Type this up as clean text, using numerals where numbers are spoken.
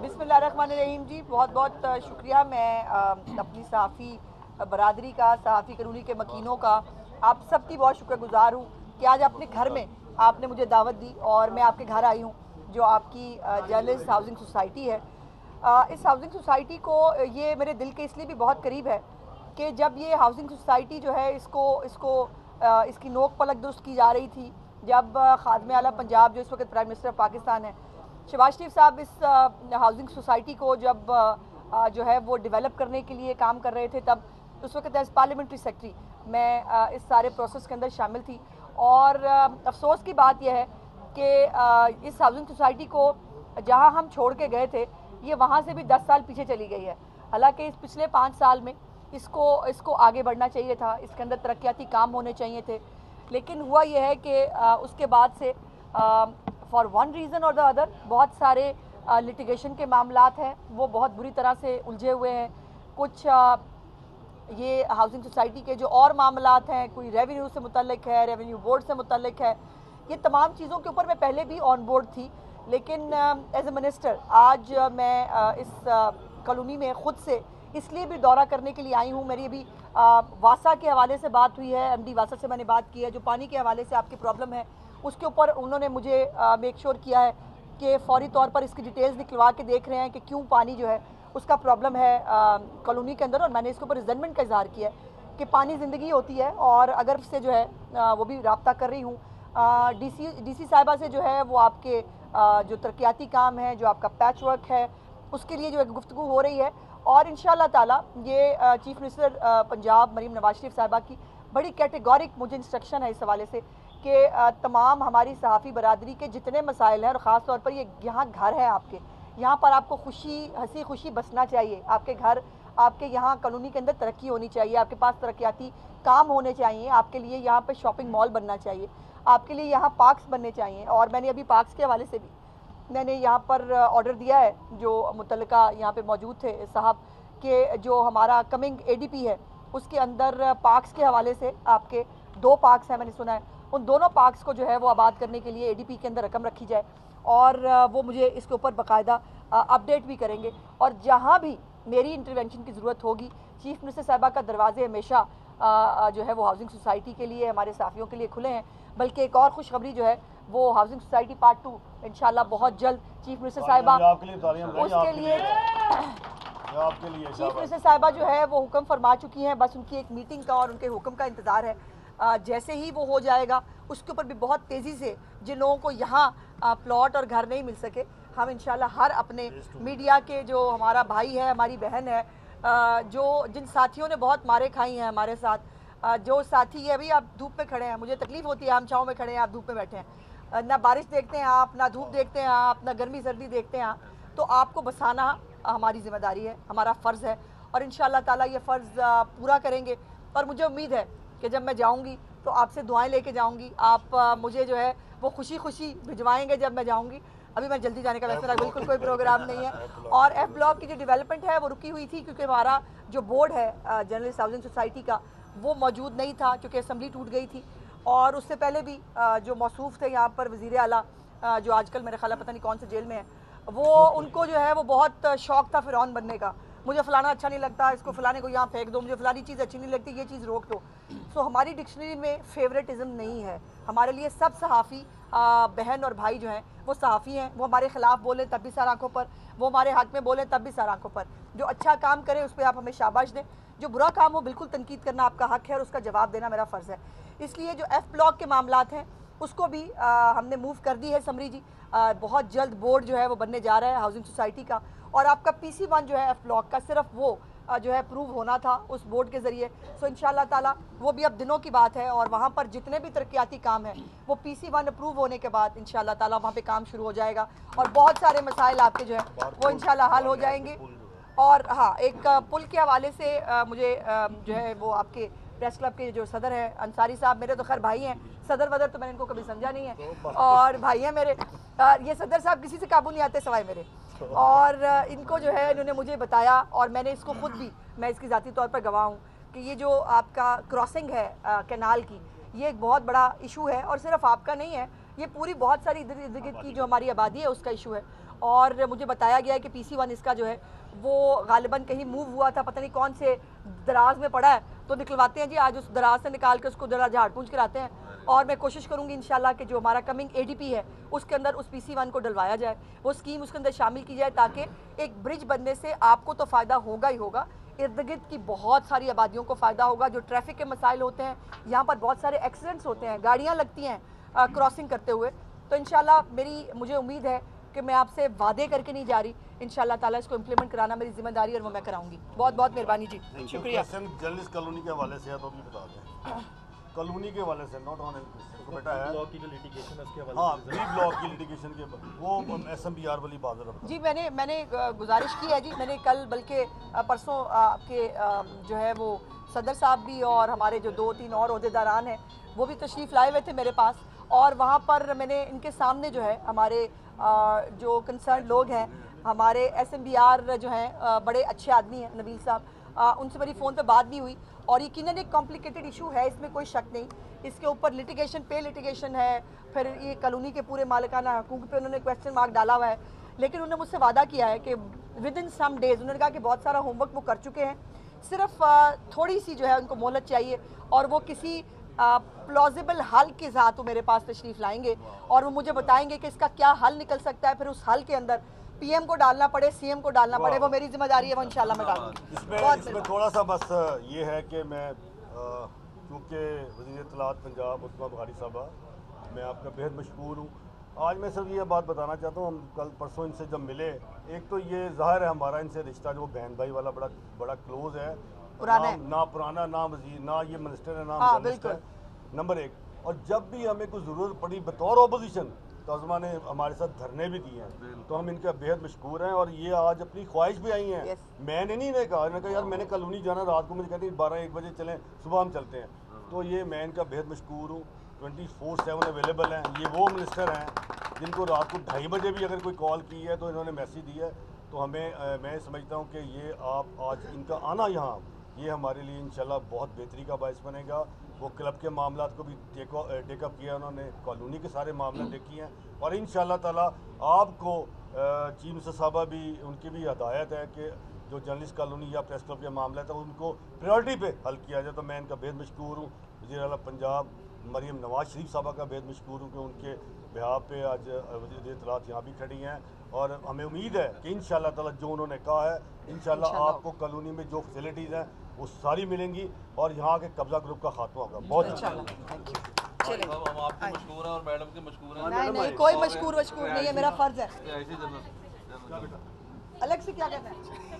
बिस्मिल्लाहिर्रहमानिर्रहीम जी, बहुत बहुत शुक्रिया। मैं अपनी सहाफ़ी बरादरी का, सहाफ़ी करूनी के मकीनों का, आप सब की बहुत शुक्रगुजार हूँ कि आज अपने घर में आपने मुझे दावत दी और मैं आपके घर आई हूँ, जो आपकी जर्नलिस्ट हाउसिंग सोसाइटी है। इस हाउसिंग सोसाइटी को ये मेरे दिल के इसलिए भी बहुत करीब है कि जब ये हाउसिंग सोसाइटी जो है इसको इसको इसकी नोक पलक दुरुस्त की जा रही थी, जब खादमे आला पंजाब जो इस वक्त प्राइम मिनिस्टर पाकिस्तान है, शहबाज शरीफ साहब इस हाउसिंग सोसाइटी को जब जो है वो डेवलप करने के लिए काम कर रहे थे, तब उस वक्त एज पार्लियामेंट्री सेक्रेटरी मैं इस सारे प्रोसेस के अंदर शामिल थी। और अफसोस की बात यह है कि इस हाउसिंग सोसाइटी को जहां हम छोड़ के गए थे, ये वहां से भी 10 साल पीछे चली गई है। हालांकि इस पिछले 5 साल में इसको आगे बढ़ना चाहिए था, इसके अंदर तरक्याती काम होने चाहिए थे, लेकिन हुआ यह है कि उसके बाद से फॉर वन रीज़न और द अदर बहुत सारे लिटिगेशन के मामलात हैं, वो बहुत बुरी तरह से उलझे हुए हैं। कुछ ये हाउसिंग सोसाइटी के जो और मामलात हैं, कोई रेवेन्यू से मुतल्लिक है, रेवेन्यू बोर्ड से मुतल्लिक है, ये तमाम चीज़ों के ऊपर मैं पहले भी ऑन बोर्ड थी, लेकिन एज ए मिनिस्टर आज मैं इस कॉलोनी में ख़ुद से इसलिए भी दौरा करने के लिए आई हूँ। मेरी अभी वासा के हवाले से बात हुई है, एमडी वासा से मैंने बात की है, जो पानी के हवाले से आपकी प्रॉब्लम है उसके ऊपर उन्होंने मुझे मेक श्योर किया है कि फौरी तौर पर इसकी डिटेल्स निकलवा के देख रहे हैं कि क्यों पानी जो है उसका प्रॉब्लम है कॉलोनी के अंदर। और मैंने इसके ऊपर रिजनमेंट का इजहार किया है कि पानी ज़िंदगी होती है, और अगर से जो है वो भी रब्ता कर रही हूँ डीसी साहिबा से, जो है वो आपके जो तरक्याती काम है, जो आपका पैच वर्क है, उसके लिए जो है गुफ्तगू हो रही है। और इंशाअल्लाह ताला ये चीफ मिनिस्टर पंजाब मरीम नवाज शरीफ साहिबा की बड़ी कैटेगोरिक मुझे इंस्ट्रक्शन है इस हवाले से कि तमाम हमारी सहाफ़ी बरादरी के जितने मसाइल हैं, और ख़ास तौर पर ये यहाँ घर है आपके, यहाँ पर आपको खुशी हंसी खुशी बसना चाहिए, आपके घर, आपके यहाँ कॉलोनी के अंदर तरक्की होनी चाहिए, आपके पास तरक्याती काम होने चाहिए, आपके लिए यहाँ पे शॉपिंग मॉल बनना चाहिए, आपके लिए यहाँ पार्क्स बनने चाहिए। और मैंने अभी पार्क्स के हवाले से भी मैंने यहाँ पर ऑर्डर दिया है, जो मुतल्लिका यहाँ पे मौजूद थे साहब के, जो हमारा कमिंग एडीपी है उसके अंदर पार्क्स के हवाले से आपके 2 पार्क्स हैं मैंने सुना है, उन दोनों पार्क्स को जो है वो आबाद करने के लिए एडीपी के अंदर रकम रखी जाए, और वो मुझे इसके ऊपर बाकायदा अपडेट भी करेंगे। और जहाँ भी मेरी इंटरवेंशन की ज़रूरत होगी, चीफ मिनिस्टर साहिबा का दरवाजे हमेशा जो है वो हाउसिंग सोसाइटी के लिए, हमारे साफियों के लिए खुले हैं। बल्कि एक और खुशखबरी जो है वो हाउसिंग सोसाइटी पार्ट 2 इंशाल्लाह बहुत जल्द चीफ मिनिस्टर साहिबा उसके लिए चीफ मिनिस्टर साहिबा जो है वो हुक्म फरमा चुकी हैं, बस उनकी एक मीटिंग का और उनके हुक्म का इंतज़ार है। जैसे ही वो हो जाएगा उसके ऊपर भी बहुत तेज़ी से, जिन लोगों को यहाँ प्लॉट और घर नहीं मिल सके, हम इंशाल्लाह हर अपने मीडिया के, जो हमारा भाई है, हमारी बहन है, जो जिन साथियों ने बहुत मारे खाई हैं हमारे साथ, जो साथी है, अभी आप धूप में खड़े हैं, मुझे तकलीफ़ होती है, हम छाँव में खड़े हैं, आप धूप में बैठे हैं, ना बारिश देखते हैं आप, ना धूप देखते हैं आप, ना गर्मी सर्दी देखते हैं आप, तो आपको बसाना हमारी जिम्मेदारी है, हमारा फ़र्ज़ है, और इंशाअल्लाह ताला ये फ़र्ज़ पूरा करेंगे। और मुझे उम्मीद है कि जब मैं जाऊंगी तो आपसे दुआएं लेके जाऊंगी, आप मुझे जो है वो खुशी खुशी भिजवाएंगे जब मैं जाऊंगी। अभी मैं जल्दी जाने का वैसे मेरा बिल्कुल कोई प्रोग्राम नहीं है। और एफ ब्लॉक की जो डेवलपमेंट है वो रुकी हुई थी, क्योंकि हमारा जो बोर्ड है जर्नलिस्ट हाउसिंग सोसाइटी का, वो मौजूद नहीं था, क्योंकि असम्बली टूट गई थी। और उससे पहले भी जो मौसूफ थे यहाँ पर वज़ीर आला, जो आजकल मेरे ख्याल पता नहीं कौन से जेल में है, वो उनको जो है वो बहुत शौक़ था फ़िरौन बनने का, मुझे फ़लाना अच्छा नहीं लगता, इसको फ़लाने को यहाँ फेंक दो, मुझे फ़लानी चीज़ अच्छी नहीं लगती, ये चीज़ रोक दो। सो हमारी डिक्शनरी में फेवरेटिज़म नहीं है। हमारे लिए सब सहाफ़ी बहन और भाई जो हैं वो सहाफ़ी हैं, वो हमारे ख़िलाफ़ बोलें तब भी सर आँखों पर, वो हमारे हक़ में बोलें तब भी सर आँखों पर। जो अच्छा काम करें उस पर आप हमें शाबाश दें, जो बुरा काम हो बिल्कुल तनकीद करना आपका हक़ है और उसका जवाब देना मेरा फ़र्ज़ है। इसलिए जो एफ़ ब्लॉक के मामलात हैं उसको भी हमने मूव कर दी है समरी जी, बहुत जल्द बोर्ड जो है वो बनने जा रहा है हाउसिंग सोसाइटी का, और आपका PC1 जो है एफ़ ब्लॉक का सिर्फ वो जो है प्रूव होना था उस बोर्ड के ज़रिए। सो इंशाअल्लाह ताला वो भी अब दिनों की बात है, और वहाँ पर जितने भी तरक्याती काम हैं वो PC1 अप्रूव होने के बाद इंशाअल्लाह ताला वहाँ पे काम शुरू हो जाएगा, और बहुत सारे मसाइल आपके जो है वो इंशाअल्लाह हल हो जाएंगे। और हाँ, एक पुल के हवाले से मुझे जो है वो आपके प्रेस क्लब के जो सदर हैं अंसारी साहब, मेरे तो खैर भाई हैं, सदर वदर तो मैंने इनको कभी समझा नहीं है, और भाई हैं मेरे, ये सदर साहब किसी से काबू नहीं आते सिवाय मेरे, और इनको जो है इन्होंने मुझे बताया, और मैंने इसको खुद भी, मैं इसकी ज़ाती तौर पर गवाह हूँ कि ये जो आपका क्रॉसिंग है कैनाल की, ये एक बहुत बड़ा इशू है, और सिर्फ आपका नहीं है, ये पूरी बहुत सारी इर्द गिर्द की जो हमारी आबादी है उसका इशू है। और मुझे बताया गया है कि PC1 इसका जो है वो गालिबन कहीं मूव हुआ था, पता नहीं कौन से दराज में पड़ा है, तो निकलवाते हैं जी, आज उस दराज से निकाल के उसको जरा झाड़ पूंछ कराते हैं। और मैं कोशिश करूंगी इंशाल्लाह कि जो हमारा कमिंग ADP है उसके अंदर उस PC1 को डलवाया जाए, वो स्कीम उसके अंदर शामिल की जाए, ताकि एक ब्रिज बनने से आपको तो फ़ायदा होगा ही होगा, इर्द गिर्द की बहुत सारी आबादियों को फ़ायदा होगा। जो ट्रैफिक के मसाइल होते हैं, यहाँ पर बहुत सारे एक्सीडेंट्स होते हैं, गाड़ियाँ लगती हैं क्रॉसिंग करते हुए, तो इंशाल्लाह मुझे उम्मीद है कि मैं आपसे वादे करके नहीं जा रही, इंशाल्लाह ताला इसको इम्प्लीमेंट कराना मेरी जिम्मेदारी है और वो मैं कराऊंगी। बहुत बहुत मेहरबानी जी, शुक्रिया। जर्नलिस्ट कॉलोनी के हवाले से तो भी बता दें, कॉलोनी के हवाले से नॉट ऑन बेटा है ब्लॉक की जो लिटिगेशन है उसके हवाले से, हाँ बी ब्लॉक की लिटिगेशन के वो SMBR वाली बात है जी। मैंने गुजारिश की है जी, मैंने कल बल्कि परसों आपके जो है वो सदर साहब भी और हमारे जो 2-3 और ओहदेदारान हैं वो भी तशरीफ़ लाए हुए थे मेरे पास, और वहाँ पर मैंने इनके सामने जो है हमारे जो कंसर्न लोग हैं, हमारे SMBR जो हैं बड़े अच्छे आदमी हैं नबील साहब, उनसे मेरी फ़ोन पे बात भी हुई, और यकीनन एक कॉम्प्लिकेटेड इशू है, इसमें कोई शक नहीं। इसके ऊपर लिटिगेशन है, फिर ये कॉलोनी के पूरे मालिकाना हकूक़ पे उन्होंने क्वेश्चन मार्क डाला हुआ है, लेकिन उन्होंने मुझसे वादा किया है कि विद इन सम डेज़, उन्होंने कहा कि बहुत सारा होमवर्क वो कर चुके हैं, सिर्फ थोड़ी सी जो है उनको मोहलत चाहिए, और वो किसी प्लॉजिबल हल के साथ वो मेरे पास तशरीफ़ लाएंगे और वो मुझे बताएंगे कि इसका क्या हल निकल सकता है। फिर उस हल के अंदर PM को डालना पड़े, CM को डालना पड़े, वो मेरी जिम्मेदारी है, वो इंशाल्लाह मैं डालूंगी। इसमें थोड़ा सा बस ये है कि मैं क्योंकि वज़ीर इत्तलात पंजाब उस्मा बुखारी साहबा, मैं आपका बेहद मशहूर हूँ। आज मैं सिर्फ ये बात बताना चाहता हूँ, हम कल परसों इनसे जब मिले, एक तो ये ज़ाहिर है हमारा इनसे रिश्ता जो बहन भाई वाला बड़ा क्लोज़ है, ना पुराना, ना वज़ीर, ना ये मिनिस्टर है, ना जर्नलिस्ट है, नंबर 1। और जब भी हमें कोई ज़रूरत पड़ी बतौर अपोजिशन, तो अज़मा ने हमारे साथ धरने भी दिए हैं, तो हम इनका बेहद मशहूर हैं। और ये आज अपनी ख्वाहिश भी आई हैं, मैंने नहीं कहा, इन्होंने कहा यार मैंने कॉलोनी जाना, रात को मुझे कहती 12-1 बजे चलें, सुबह हम चलते हैं। तो ये मैं इनका बेहद मशहूर हूँ, 24/7 अवेलेबल हैं। ये वो मिनिस्टर हैं जिनको रात को 2:30 बजे भी अगर कोई कॉल की है तो इन्होंने मैसेज दिया है। तो हमें मैं समझता हूँ कि ये आप आज इनका आना यहाँ, ये हमारे लिए इंशाल्लाह बहुत बेहतरी का बायस बनेगा। वो क्लब के मामला को भी टेकअप किया उन्होंने, कॉलोनी के सारे मामले देखी हैं, और इंशाल्लाह ताला आपको चीफ मिनिस्टर साहबा भी, उनकी भी हदायत है कि जो जर्नलिस्ट कॉलोनी या प्रेस क्लब के मामले था उनको प्रायोरिटी पे हल किया जाए। तो मैं इनका बेहद मशहूर हूँ। वज़ीर आला पंजाब मरीम नवाज शरीफ साहबा का बेहद मशहूर हूँ कि उनके बिहार पे आज वज़ीर इत्तलात यहाँ भी खड़ी हैं, और हमें उम्मीद है कि इंशाल्लाह ताला जो उन्होंने कहा है, इंशाल्लाह आपको कॉलोनी में जो फैसिलिटीज़ हैं वो सारी मिलेंगी, और यहाँ के कब्जा ग्रुप का खात्मा होगा। बहुत हम आपके मशहूर हैं और मैडम के मशहूर हैं। नहीं, कोई मशहूर नहीं है, मेरा फर्ज है। अलग से क्या कहना है।